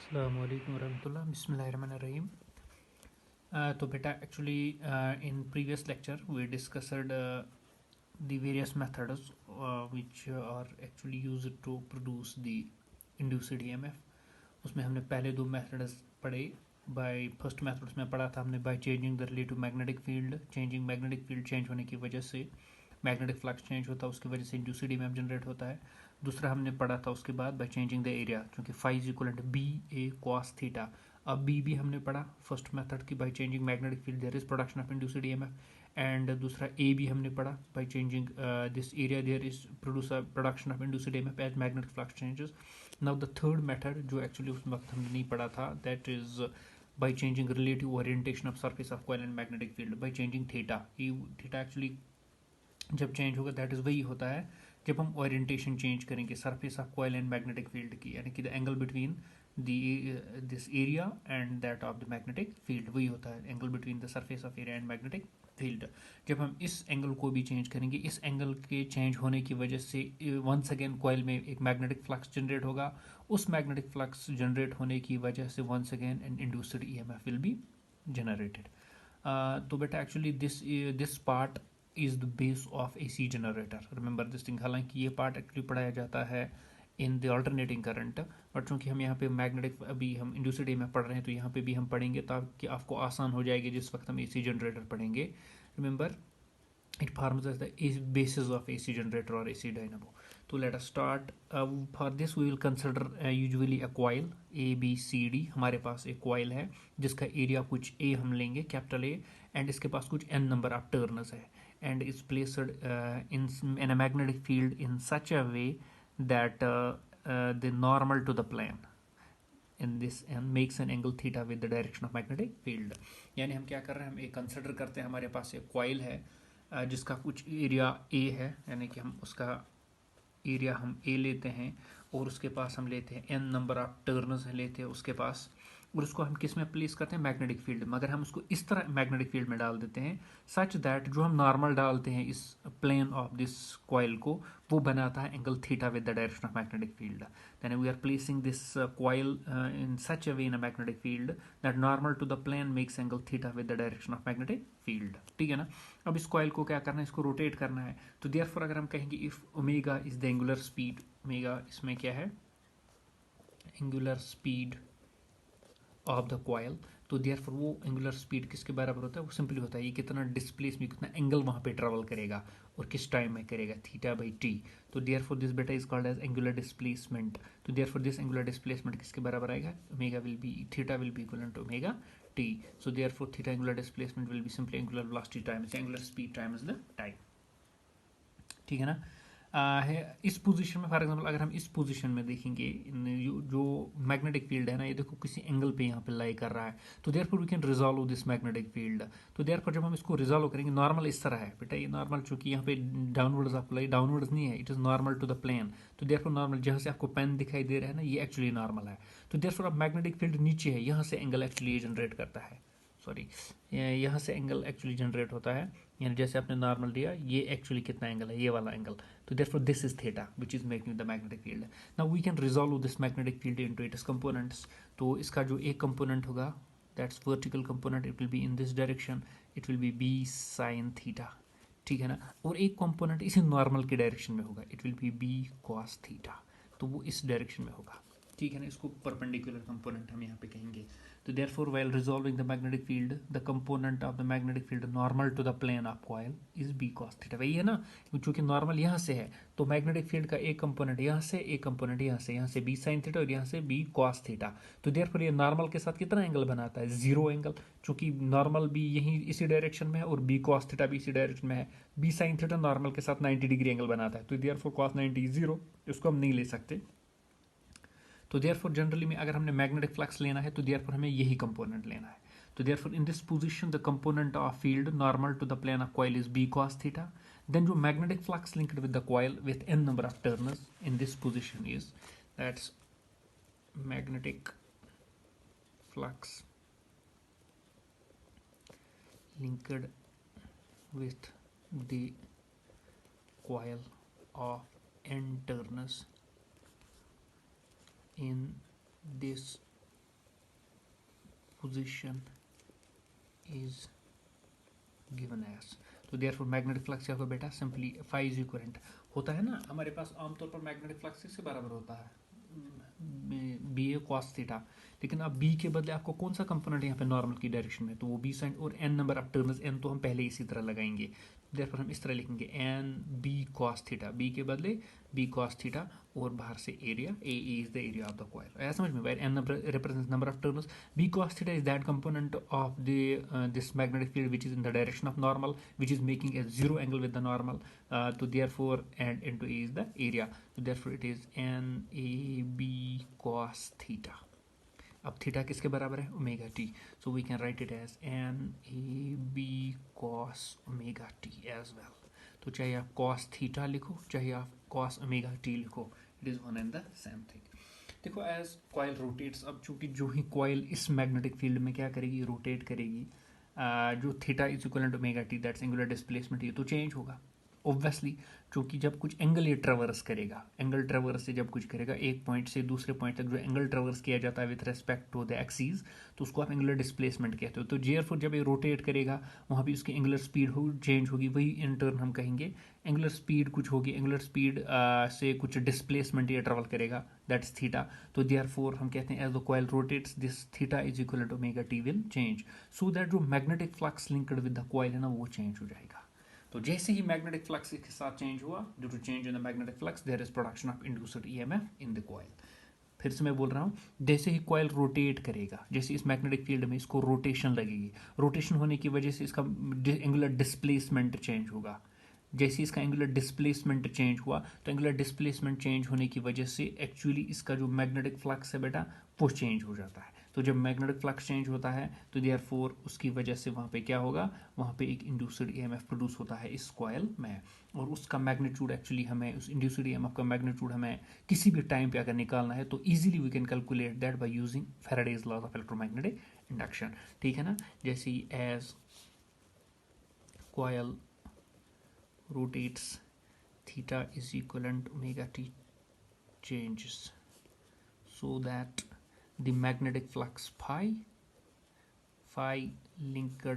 अस्सलाम वालेकुम वरहमतुल्लाह बिस्मिल्लाहिर्रहमानिर्रहीम। तो बेटा actually in previous lecture we discussed the various methods which are actually used to produce the induced EMF। उसमें हमने पहले दो मेथड्स पढ़े। बाय फर्स्ट मेथड उसमें पढ़ा था हमने bye changing the relative magnetic field. Changing magnetic field change होने की वजह से मैग्नेटिक फ्लक्स चेंज होता है, उसकी वजह से इंड्यूस्ड ईएमएफ जनरेट होता है। दूसरा हमने पढ़ा था उसके बाद बाय चेंजिंग द एरिया, क्योंकि phi is equal to B A cos theta. अब बी भी हमने पढ़ा फर्स्ट मेथड की, by changing magnetic field there is production of induced EMF. And दूसरा ए भी हमने पढ़ा by changing this area there is production of induced EMF as magnetic flux changes. Now the third method जो actually उस वक्त हमने नहीं पढ़ा था, that is by changing relative orientation of surface of coil and magnetic field by changing theta। ये theta actually जब change होगा दैट इज वही होता है जब हम ओरिएंटेशन चेंज करेंगे surface of coil and magnetic field की, यानी कि the angle between this area and that of the magnetic field, वही होता है angle between the surface of area and magnetic field. जब हम इस एंगल को भी चेंज करेंगे, इस एंगल के चेंज होने की वजह से वंस अगेन कॉइल में एक मैग्नेटिक फ्लक्स जनरेट होगा। उस मैग्नेटिक फ्लक्स जनरेट होने की वजह से once again an induced EMF will be generated. तो बेटा actually this part is the base of AC generator, remember this thing. हालांकि ये पार्ट एक्चुअली पढ़ाया जाता है in the alternating current, but चूंकि हम यहाँ पे मैग्नेटिक अभी हम इंड्यूस्ड में पढ़ रहे हैं तो यहाँ पे भी हम पढ़ेंगे ताकि आपको आसान हो जाएगी जिस वक्त हम एसी जनरेटर पढ़ेंगे। Remember it forms as the basis of AC generator or AC dynamo। तो let us start। for this we will consider usually a coil A B C D। हमारे पास एक coil है जिसका एरिया कुछ A हम लेंगे, capital A, and इसके पास कुछ n नंबर ऑफ टर्न्स है, and is placed in a magnetic field in such a way that the normal to the plane in this and makes an angle theta with the direction of magnetic field। यानी हम क्या कर रहे हैं, हम एक consider करते हैं हमारे पास एक कॉइल है जिसका कुछ एरिया ए है, यानी कि हम उसका एरिया हम ए लेते हैं और उसके पास हम लेते हैं एन नंबर ऑफ टर्न्स लेते हैं उसके पास, और उसको हम किस में प्लेस करते हैं, मैग्नेटिक फील्ड। मगर हम उसको इस तरह मैग्नेटिक फील्ड में डाल देते हैं सच दैट जो हम नॉर्मल डालते हैं इस प्लेन ऑफ दिस कॉइल को, वो बनाता है angle theta with the direction of magnetic field. Then we are placing this coil in such a way in a magnetic field that normal to the plane makes angle theta with the direction of magnetic field. ठीक है ना। अब इस coil को क्या करना है, इसको रोटेट करना है। तो देयरफॉर अगर हम कहेंगे if omega is the angular speed, omega इसमें क्या है, angular speed of the coil, तो देयरफॉर वो एंगुलर स्पीड किसके बराबर होता है, वो सिंपली होता है ये कितना डिस्प्लेसमेंट, कितना एंगल वहाँ पे ट्रेवल करेगा और किस टाइम में करेगा, थीटा बाई टी। तो देयरफॉर दिस बेटा is called as angular displacement. तो देयरफॉर दिस एंगुलर डिस्प्लेसमेंट किसके बराबर आएगा, omega will be, theta will be equal to omega t. So therefore theta angular displacement will be simply angular velocity times angular speed times the time. ठीक है ना। है इस position में, for example अगर हम इस पोजीशन में देखेंगे जो मैग्नेटिक फील्ड है ना, ये देखो किसी एंगल पे यहाँ पे लाई कर रहा है, तो therefore we can resolve this magnetic field. तो देयरफॉर जब हम इसको रिजॉल्व करेंगे, नॉर्मल इस तरह है बेटा, ये नॉर्मल चूंकि यहाँ पे डाउनवर्ड्स आपको लाई, डाउनवर्ड्स नहीं है, it is normal to the plane. तो देयरफॉर नॉर्मल जहाँ से आपको पेन दिखाई दे रहा है ना, ये एक्चुअली नॉर्मल है। तो देयरफॉर अब मैग्नेटिक फील्ड नीचे है, यहाँ से एंगल एक्चुअली जनरेट करता है, सॉरी यहाँ से एंगल एक्चुअली जनरेट होता है, यानी जैसे आपने नॉर्मल दिया, ये एक्चुअली कितना एंगल है, ये वाला एंगल। तो therefore this is theta which is making the magnetic field। now we can resolve this magnetic field into its components। तो इसका जो एक component होगा, that's vertical component, it will be in this direction, it will be b sin theta। ठीक है ना। और एक component इसी नॉर्मल के डायरेक्शन में होगा, it will be b cos theta। तो वो इस डायरेक्शन में होगा। ठीक है ना, इसको परपेंडिकुलर कंपोनेंट हम यहाँ पे कहेंगे। तो therefore while resolving the magnetic field the component of the magnetic field normal to the plane of coil is B cos theta. वही है ना, चूंकि नॉर्मल यहाँ से है तो मैग्नेटिक फील्ड का एक कंपोनेंट यहाँ से, एक कंपोनेंट यहाँ से बी साइन थीटा और यहाँ से बी कॉस थीटा। तो देयरफॉर ये नॉर्मल के साथ कितना एंगल बनाता है, जीरो एंगल, चूंकि नॉर्मल भी यही इसी डायरेक्शन में है और बी कॉस थीटा भी इसी डायरेक्शन में है। बी साइन थीटा नॉर्मल के साथ 90 डिग्री एंगल बनाता है, तो देयरफॉर कॉस 90 जीरो, इसको हम नहीं ले सकते। तो देयरफॉर जनरली में अगर हमने मैग्नेटिक फ्लक्स लेना है तो देयरफॉर हमें यही कंपोनेंट लेना है। तो therefore in this position the component of field normal to the plane of coil is B cos theta. Then जो magnetic flux linked with the coil with n number of turns in this position is, that's magnetic flux linked with the coil of n turns in this position is given as। तो therefore magnetic flux क्या होगा बेटा, simply phi is equivalent होता है ना हमारे पास आमतौर पर मैग्नेटिक फ्लक्स इसके बराबर होता है बी ए कॉस थीटा, लेकिन अब बी के बदले आपको कौन सा कंपोनेंट यहाँ पे नॉर्मल की डायरेक्शन में, तो वो बी साइन और N number of turns, N तो हम पहले इसी तरह लगाएंगे, देयरफॉर हम इस तरह लिखेंगे N B cos theta, B के बदले बी कॉस थीटा और बाहर से area A is the area of the coil. आया समझ में, where N represents number of turns, B cos theta is that component of the this magnetic field which is in the direction of normal, which is making a zero angle with the normal, so therefore and into A is the area, so therefore it is n a b cos theta। अब theta किसके बराबर है, omega t, so we can write it as N A B cos omega t as well. तो चाहे आप cos theta लिखो चाहे आप कॉस ओमेगा टी लिखो, it is one and the same thing. देखो एज कॉइल रोटेट्स, अब चूंकि जो ही कॉइल इस मैग्नेटिक फील्ड में क्या करेगी, रोटेट करेगी, जो theta is equal to omega t that's angular displacement, ये तो चेंज होगा ऑब्वियसली, क्योंकि जब कुछ एंगल ये ट्रेवर्स करेगा, एंगल ट्रेवर्स से जब कुछ करेगा एक पॉइंट से दूसरे पॉइंट तक जो एंगल ट्रेवर्स किया जाता है with respect to the axes, तो उसको आप एंगुलर डिस्प्लेसमेंट कहते हो। तो जेयरफॉर जब ये रोटेट करेगा वहाँ भी उसकी एंगुलर स्पीड हो चेंज होगी, वही इन टर्न हम कहेंगे एंगुलर स्पीड कुछ होगी, एंगुलर स्पीड से कुछ डिस्प्लेसमेंट ये ट्रेवल करेगा, दैट्स थीटा। तो देयरफॉर हम कहते हैं as the coil rotates this theta is equal to omega t will change, so that जो magnetic flux linked with the coil है ना वो चेंज हो जाएगा। तो जैसे ही मैग्नेटिक फ्लक्स के साथ चेंज हुआ, due to change in the magnetic flux there is production of induced EMF in the coil. फिर से मैं बोल रहा हूँ, जैसे ही कॉइल रोटेट करेगा, जैसे इस मैग्नेटिक फील्ड में इसको रोटेशन लगेगी, रोटेशन होने की वजह से इसका एंगुलर डिस्प्लेसमेंट चेंज होगा। जैसे इसका एंगुलर डिस्प्लेसमेंट चेंज हुआ, तो एंगुलर डिस्प्लेसमेंट चेंज होने की वजह से एक्चुअली इसका जो मैग्नेटिक फ्लक्स है बेटा वो चेंज हो जाता है। तो जब मैग्नेटिक फ्लक्स चेंज होता है तो देयरफॉर उसकी वजह से वहाँ पे क्या होगा, वहाँ पे एक इंड्यूस्ड ईएमएफ प्रोड्यूस होता है इस कॉइल में, और उसका मैग्नीट्यूड एक्चुअली हमें, उस इंड्यूस्ड ईएमएफ का मैग्नीट्यूड हमें किसी भी टाइम पे अगर निकालना है तो easily we can calculate that by using Faraday's laws of electromagnetic induction. ठीक है ना, जैसे as coil rotates theta is equivalent to omega t changes, so that the magnetic flux phi linked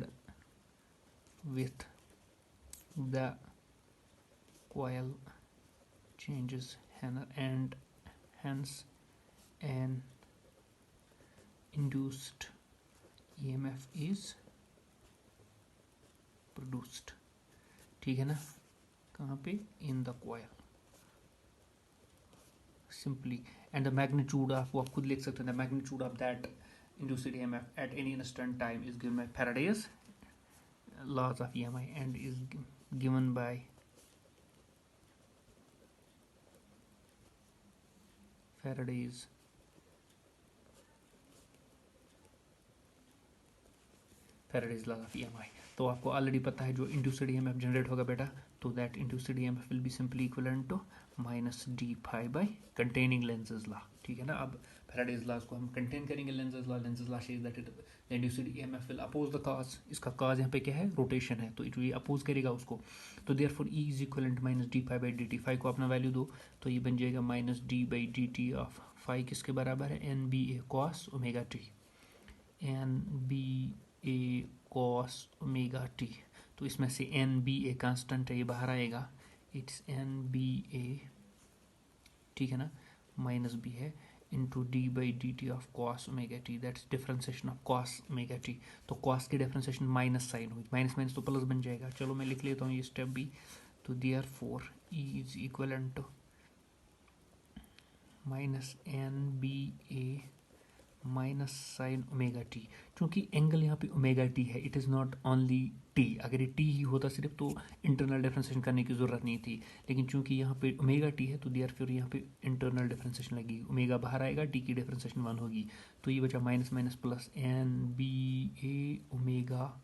with the coil changes and hence an induced EMF is produced। ठीक है ना, कहाँ पे, in the coil simply, and the magnitude of, वो आप खुद लिख सकते हैं, the magnitude of that induced EMF at any instant time is given by Faraday's laws of EMI and is given by Faraday's law of EMI. तो आपको already पता है जो इंड्यूस्ड ईएमएफ जनरेट होगा बेटा, तो that induced EMF will be simply equivalent to minus d phi by containing Lenz's law. ठीक है ना, अब फैराडेज लॉज को हम कंटेन करेंगे Lenz's law says that the induced EMF will oppose the cause, इसका कॉज यहाँ पे क्या है, रोटेशन है, तो इट विल अपोज करेगा उसको। तो therefore E is equivalent minus d phi by d t, phi को अपना वैल्यू दो तो ये बन जाएगा minus d by d t of phi किसके बराबर है, N B A cos omega t, N B A cos omega t. तो इसमें से एन बी ए कांस्टेंट है, ये बाहर आएगा, इट्स एन बी ए, ठीक है ना, माइनस बी है into D by d t of cos omega t, that's differentiation of cos omega t. तो कॉस की डिफ्रेंसिएशन माइनस साइन हुई, माइनस माइनस तो प्लस बन जाएगा। चलो मैं लिख लेता हूँ ये स्टेप भी, तो therefore E is equivalent to minus N B A minus sine omega t. क्योंकि एंगल यहाँ पे ओमेगा टी है, it is not only t, अगर ये टी ही होता सिर्फ तो इंटरनल डिफरेंशिएशन करने की ज़रूरत नहीं थी, लेकिन चूंकि यहाँ पे ओमेगा टी है तो देयरफॉर यहाँ पे इंटरनल डिफरेंशिएशन लगेगी, ओमेगा बाहर आएगा, टी की डिफरेंशिएशन 1 होगी, तो ये बचा minus minus plus N B A omega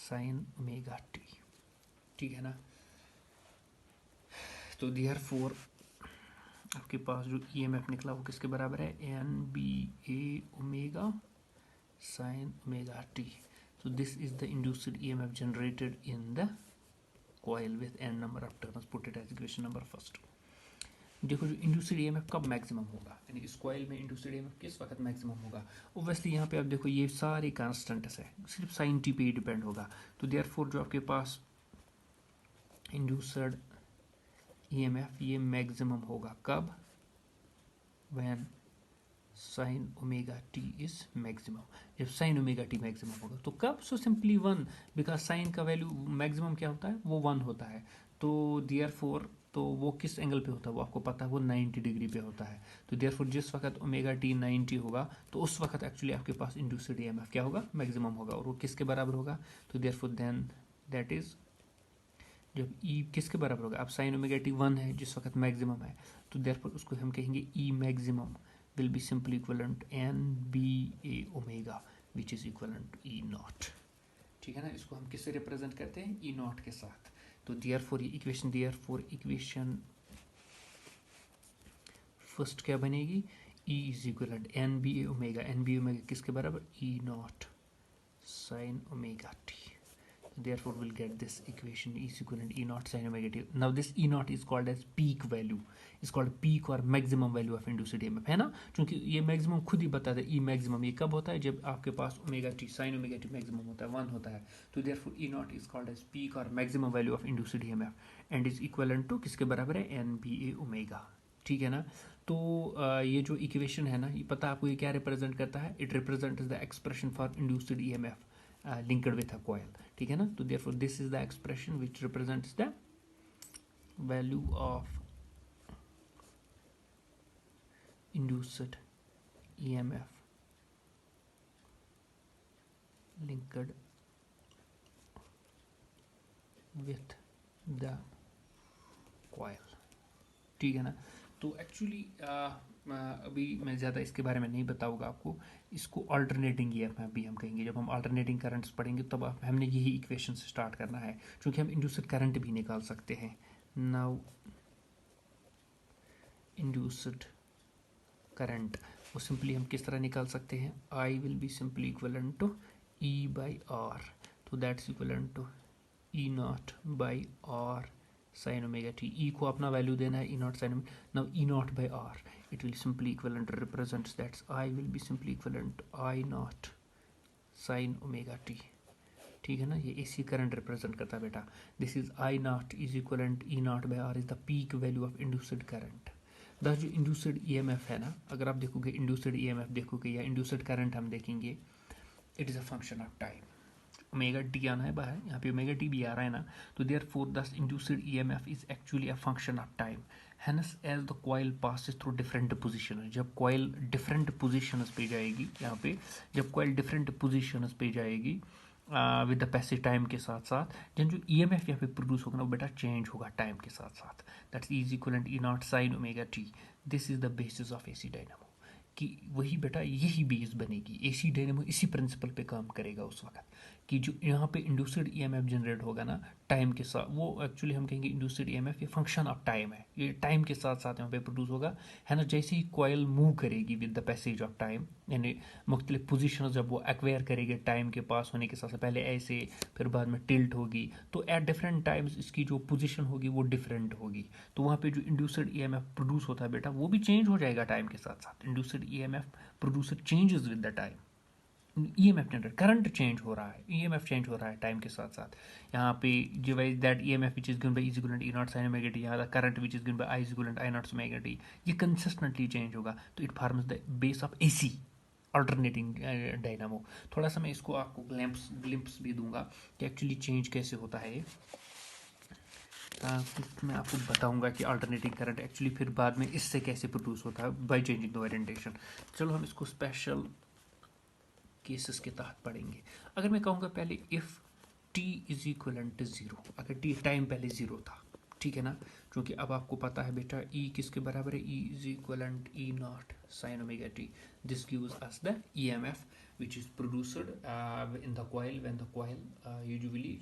sine omega t. ठीक है ना, तो देयरफॉर आपके पास जो ईएमएफ निकला वो किसके बराबर है, N B A omega sine omega t. So this is the induced EMF generated in the coil with n number of turns. Put it as equation number first. देखो जो इंड्यूस्ड ईएमएफ कब maximum होगा, यानी इस coil में induced EMF किस वक्त maximum होगा। ओब्वियसली यहाँ पे आप देखो ये सारे कांस्टेंट्स है, सिर्फ साइन टी पे ही डिपेंड होगा। तो देयरफॉर जो आपके पास इंड्यूस्ड ईएमएफ ये मैक्सिमम होगा कब, when sign omega t is maximum, जब साइन ओमेगा टी मैक्सिमम होगा। तो कब, so simply one, because sign का वैल्यू मैक्सिमम क्या होता है, वो वन होता है। तो देयरफॉर तो वो किस एंगल पे होता है वो आपको पता है, वो 90 डिग्री पे होता है। तो देयरफॉर जिस वक्त ओमेगा टी 90 होगा तो उस वक्त एक्चुअली आपके पास इंड्यूस्ड ईएमएफ क्या होगा, मैक्सिमम होगा। और वो किसके बराबर होगा, तो देयरफॉर देन दैट इज, जब ई किसके बराबर होगा, अब साइन ओमेगा टी 1 है जिस वक्त मैक्सिमम है, तो देयरफॉर उसको हम कहेंगे ई maximum will be simply equivalent NBA omega which is equivalent to E naught। ठीक है ना, इसको हम किससे रिप्रेजेंट करते हैं, E naught के साथ। तो देयरफॉर ये इक्वेशन फर्स्ट क्या बनेगी, E is equivalent NBA omega किसके बराबर, E naught sin omega t। Therefore we'll get this equation is equivalent E naught sin omega t। Now this E naught is called as peak value, is called peak और maximum value of induced EMF, है ना, क्योंकि ये maximum खुद ही बताता है। ई maximum ये कब होता है, जब आपके पास omega t sine omega t maximum होता है, 1 होता है। तो therefore E not is called as peak और maximum value of induced EMF and is equivalent to किसके बराबर है, एन बी ए ओमेगा। ठीक है ना। तो ये जो इक्वेशन है ना, ये पता आपको ये क्या रिप्रेजेंट करता है, it represents the expression for induced EMF linked with a coil। ठीक है ना। तो therefore this is the expression which represents the value of induced EMF linked with the coil। ठीक है ना। तो एक्चुअली अभी मैं ज़्यादा इसके बारे में नहीं बताऊंगा आपको, इसको अल्टरनेटिंग ईएमएफ अभी हम कहेंगे। जब हम अल्टरनेटिंग करंट्स पढ़ेंगे तब हमने यही इक्वेशन से स्टार्ट करना है, क्योंकि हम इंड्यूस्ड करंट भी निकाल सकते हैं। नाउ इंड्यूस्ड करंट वो सिंपली हम किस तरह निकाल सकते हैं, I will be simply equivalent to E by R. तो that's equivalent to E not by R sine omega t. E को अपना वैल्यू देना है, E not sine, now E not by R it will simply equivalent represents that I will be simply equivalent to I naught sin omega t। ठीक है ना, ये AC current represent करता है बेटा। This is I naught is equivalent E naught by R is the peak value of induced current. The जो induced EMF है ना, अगर आप देखोगे इंड्यूस्ड EMF देखोगे या इंड्यूस्ड करंट हम देखेंगे, it is a function of time. Omega T आना है बाहर, यहाँ पे ओमेगा टी भी आ रहा है ना। तो therefore the induced EMF is actually a function of time. Hence as the coil passes through different position, जब कॉइल डिफरेंट पोजीशंस पे जाएगी, यहाँ पे जब कॉइल डिफरेंट पोजीशंस पे जाएगी विद द पैसेज टाइम के साथ साथ, जन जो EMF यहाँ पे प्रोड्यूस होगा ना, वो बेटा चेंज होगा टाइम के साथ साथ। That's is equivalent E not sine omega T. This is the basis of AC dynamo, कि वही बेटा यही बेस बनेगी। AC डायनामो इसी प्रिंसिपल पे काम करेगा उस वक्त, कि जो यहाँ पे इंड्यूस्ड EMF जनरेट होगा ना टाइम के साथ, वो एक्चुअली हम कहेंगे इंड्यूस्ड EMF ये फंक्शन ऑफ टाइम है, ये टाइम के साथ साथ यहाँ पे प्रोड्यूस होगा, है ना। जैसे ही कॉइल मूव करेगी with the passage of time, यानी मुख्तलिफ पोजीशन जब वो एक्वायर करेगी टाइम के पास होने के साथ, पहले ऐसे फिर बाद में टिल्ट होगी, तो एट डिफरेंट टाइम्स इसकी जो पोजीशन होगी वो डिफरेंट होगी। तो वहाँ पे जो इंड्यूस्ड EMF प्रोड्यूस होता है बेटा, वो भी चेंज हो जाएगा टाइम के साथ साथ। Induced EMF producer changes with the time. EMF generate, current change हो रहा है, EMF चेंज हो रहा है टाइम के साथ साथ। यहाँ पे device that EMF which is given by is equivalent E not sine omega t, यहाँ current which is given by I is equivalent I not omega t, ये कंसिस्टेंटली चेंज होगा। तो it forms the base of AC alternating dynamo. थोड़ा सा मैं इसको आपको glimpse भी दूंगा कि एक्चुअली चेंज कैसे होता है ये। मैं आपको बताऊंगा कि अल्टरनेटिंग करंट एक्चुअली फिर बाद में इससे कैसे प्रोड्यूस होता है बाय चेंजिंग द ओरिएंटेशन। चलो हम इसको स्पेशल केसेस के तहत पढ़ेंगे। अगर मैं कहूँगा पहले if t is equivalent to 0, अगर t टाइम पहले 0 था, ठीक है ना, क्योंकि अब आपको पता है बेटा E किसके बराबर है, E is equivalent E not sine omega T. This gives us the EMF which is produced in the coil when the coil usually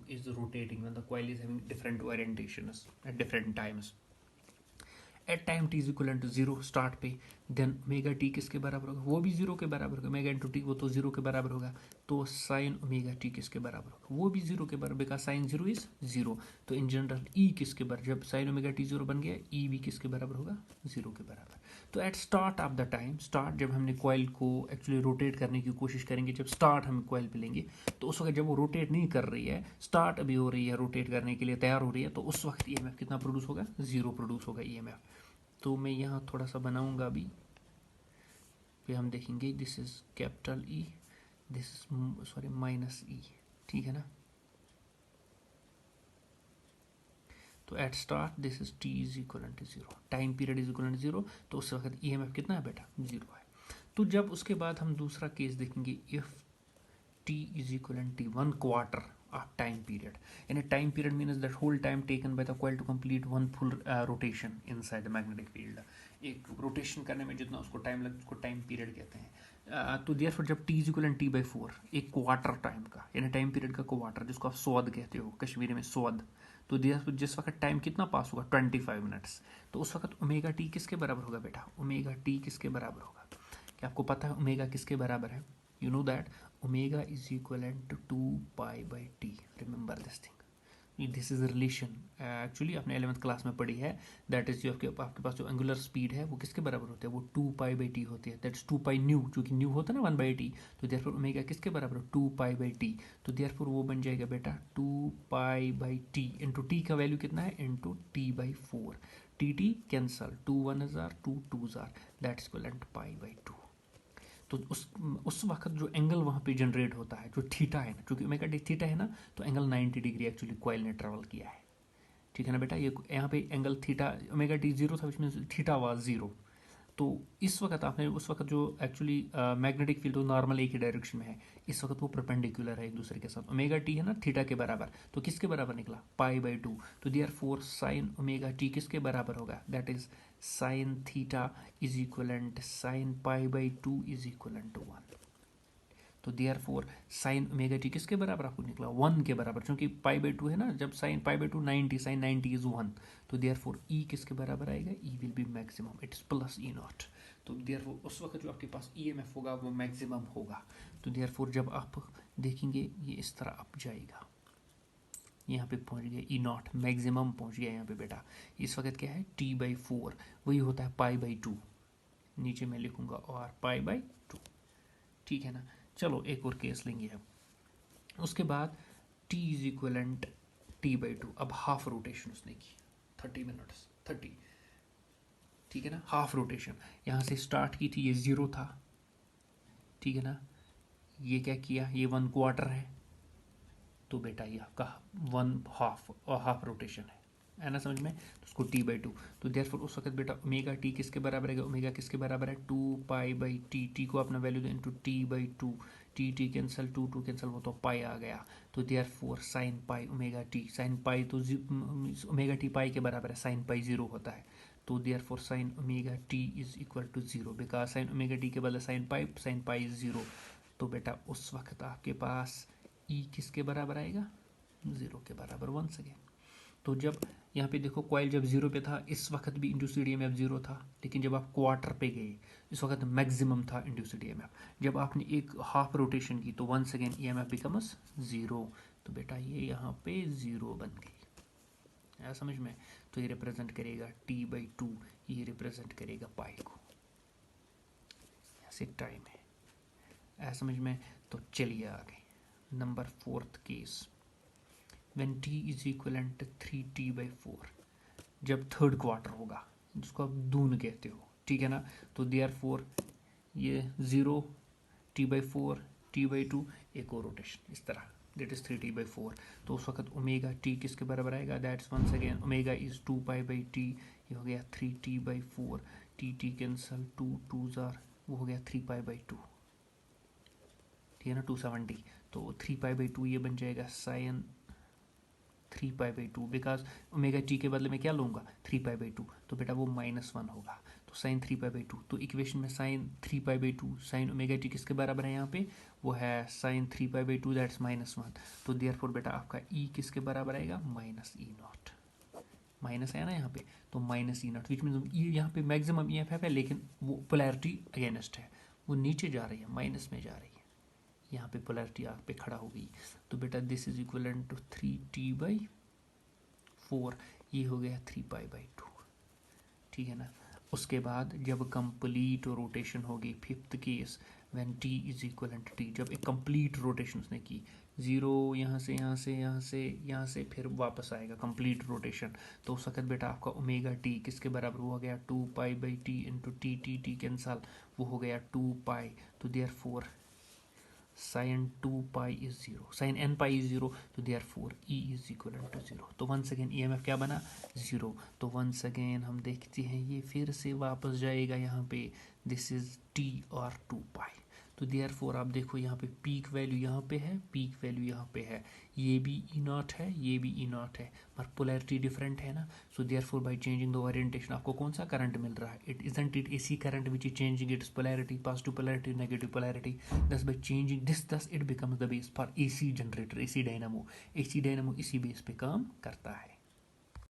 is rotating, when the coil is having different orientations at different times, at time t is equal to 0 start पे, then omega t किसके बराबर होगा, वो भी 0 के बराबर होगा, omega into T वो तो 0 के बराबर होगा, तो साइन ओमेगा टी किसके बराबर होगा, वो भी 0 के बराबर, बिकॉज साइन 0 इज 0। तो इन जनरल ई किसके बराबर, जब साइन ओमेगा टी 0 बन गया, ई भी किसके बराबर होगा, 0 के बराबर। तो at start of the time, start जब हमने कॉइल को एक्चुअली रोटेट करने की कोशिश करेंगे, जब स्टार्ट हम कॉइल पे लेंगे, तो उस वक्त जब वो रोटेट नहीं कर रही है, स्टार्ट अभी हो रही है, रोटेट करने के लिए तैयार हो रही है, तो उस वक्त ईएमएफ कितना प्रोड्यूस होगा, 0 प्रोड्यूस होगा ईएमएफ। तो मैं यहाँ थोड़ा सा बनाऊंगा अभी, फिर हम देखेंगे, this is capital E, this is sorry minus E, ठीक है ना। तो at start this is t is equal to 0, time period is equal to 0, तो उस वक्त ईएमएफ कितना है बेटा, 0 है। तो जब उसके बाद हम दूसरा केस देखेंगे, if t is equal to 1 quarter of time period, यानी time period means that whole time taken by the coil to complete one full rotation inside the magnetic field. एक रोटेशन करने में जितना उसको टाइम लगता है उसको टाइम पीरियड कहते हैं। तो देयरफॉर जब T is equal T by 4, एक क्वार्टर टाइम का, यानी टाइम पीरियड का क्वार्टर, जिसको आप सौद कहते हो कश्मीरी में, सौद, तो देयरफॉर जिस वक्त टाइम कितना पास होगा, 25 मिनट्स, तो उस वक्त ओमेगा टी किसके बराबर होगा बेटा, ओमेगा टी किसके बराबर होगा, क्या आपको पता है ओमेगा किसके बराबर है, you know that omega is equivalent to 2 pi by t, remember this thing, this is relation, actually आपने 11th क्लास में पढ़ी है, दैट इज आपके पास जो एंगुलर स्पीड है वो किसके बराबर होती है, वो 2 पाई बाई टी होती है, दैट इज 2 पाई न्यू, जो कि न्यू होता है ना 1 बाई टी, तो देयरफॉर ओमेगा किसके बराबर है, 2 पाई बाई टी, तो देयरफॉर वो बन जाएगा बेटा 2 pi by T into T का वैल्यू कितना है, into T by 4, T T cancel, 2 1 jar 2 2 jar, that's equivalent pi by 2। तो उस वक्त जो एंगल वहाँ पे जनरेट होता है, जो थीटा है ना, क्योंकि ओमेगा डी थीटा है ना, तो एंगल 90 डिग्री एक्चुअली कॉइल ने ट्रेवल किया है, ठीक है ना बेटा। ये यहाँ पे एंगल थीटा, ओमेगा टी 0 था, विच मीन्स थीटा वाज 0। तो इस वक्त आपने उस वक्त जो एक्चुअली मैग्नेटिक फील्ड नॉर्मल एक ही डायरेक्शन में है, इस वक्त वो परपेंडिकुलर है एक दूसरे के साथ, ओमेगा टी है ना थीटा के बराबर, तो किसके बराबर निकला, पाई बाई 2, तो देयरफॉर साइन ओमेगा टी किसके बराबर होगा, that is sine theta is equivalent sine pi by 2 is equivalent to 1। तो देयरफॉर साइन ओमेगा टी किसके बराबर आपको निकला, 1 के बराबर, क्योंकि पाई बाई 2 है ना, जब sine pi by 2 90, sine 90 is 1, तो देयरफॉर ई किसके बराबर आएगा, E will be maximum, it is plus E not. तो देयरफॉर उस वक्त जो आपके पास ईएमएफ होगा वो मैक्सिमम होगा। तो देयरफॉर जब आप देखेंगे ये इस तरह अप जाएगा, यहाँ पे पहुँच गया ई नॉट, मैक्सिमम पहुँच गया यहाँ पे बेटा। इस वक्त क्या है, टी बाई 4 वही होता है पाई बाई 2, नीचे मैं लिखूंगा और पाई बाई 2, ठीक है ना। चलो एक और केस लेंगे अब, उसके बाद T is equivalent T by 2, अब हाफ रोटेशन उसने की 30 मिनट्स 30, ठीक है ना, हाफ रोटेशन, यहाँ से स्टार्ट की थी, ये 0 था, ठीक है ना, ये क्या किया, ये 1 क्वार्टर है, तो बेटा ये आपका 1 हाफ और हाफ रोटेशन है ना, समझ में, तो उसको टी बाई 2, तो देयरफॉर उस वक्त बेटा ओमेगा टी किसके बराबर है, ओमेगा किसके बराबर है, 2 पाई बाई टी, टी को अपना value they into T by 2, T T cancel, 2 2 cancel, वो तो पाई आ गया, तो therefore sine pi omega t, sine pi तो ओमेगा टी पाई के बराबर है, साइन पाई 0 होता है, तो therefore sine omega t is equal to 0, because sine omega t के बदले साइन पाई इज 0, तो बेटा उस वक्त आपके पास ई किसके बराबर आएगा, 0 के बराबर, वंस अगेन। तो जब यहाँ पे देखो कॉइल जब 0 पे था, इस वक्त भी इंड्यूस्ड ईएमएफ 0 था, लेकिन जब आप क्वार्टर पे गए इस वक्त मैक्सिमम था इंड्यूस्ड ईएमएफ, जब आपने एक हाफ रोटेशन की तो वंस अगेन ईएमएफ बिकम्स 0, तो बेटा ये यहाँ पे 0 बन गई, है समझ में। तो ये रिप्रेजेंट करेगा टी बाई 2, ये रिप्रेजेंट करेगा पाई को, ऐसे टाइम है समझ में। तो चलिए आगे, number 4th case, when t is equivalent to 3t/4, जब थर्ड क्वार्टर होगा, जिसको आप दून कहते हो, ठीक है ना, तो देयरफॉर ये 0 t/4 t/2, एक और रोटेशन इस तरह, दैट इज 3t/4, तो उस वक्त ओमेगा टी किसके बराबर आएगा, that's once again omega is 2 pi by t, ये हो गया 3t/4, T T cancel, 2 2 jar, वो हो गया 3 पाई बाई 2, ठीक है ना, 270, तो 3 पाई बाई 2 ये बन जाएगा sine 3 pi by 2, because omega t के बदले में क्या लूँगा, 3 पाई बाई 2, तो बेटा वो -1 होगा, तो साइन 3 पाई बाई 2, तो इक्वेशन में sine 3 pi by 2 sine omega t किसके बराबर है, यहाँ पे वो है साइन 3 पाई बाई 2, दैट्स -1, तो देयरफॉर बेटा आपका ई किसके बराबर आएगा, -E0, माइनस है ना यहाँ पे, तो minus E not, which mean ये यहाँ पे मैक्सिमम ई एफ है लेकिन वो पोलैरिटी अगेंस्ट है, वो नीचे जा रही है, माइनस में जा रही है, यहाँ पे पोलैरिटी आग पे खड़ा हो गई। तो बेटा this is equivalent to 3t/4, ये हो गया 3π/2, ठीक है ना। उसके बाद जब कंप्लीट रोटेशन होगी, fifth case when t is equivalent t, जब एक कंप्लीट रोटेशन उसने की, जीरो यहाँ से यहाँ से यहाँ से यहाँ से फिर वापस आएगा कंप्लीट रोटेशन, तो उस वक्त बेटा आपका ओमेगा टी किसके बराबर, वो हो गया 2π/t इंटू टी कैंसल, वो हो गया 2π, तो therefore sin 2π is 0, sin nπ is 0, तो therefore E is equivalent to 0। तो वंस अगेन EMF क्या बना, 0। तो वंस अगेन हम देखते हैं ये फिर से वापस जाएगा यहाँ पे, दिस इज T और 2π। तो therefore आप देखो यहाँ पे पीक वैल्यू यहाँ पे है, पीक वैल्यू यहाँ पे है, ये भी E नॉट है, ये भी E नॉट है, पर पोलैरिटी डिफरेंट है ना। सो therefore bye changing the orientation आपको कौन सा करंट मिल रहा है, it isn't it AC current which is changing it's polarity, positive polarity negative polarity, thus by changing this thus it becomes the base for AC generator, AC dynamo इसी base पे काम करता है।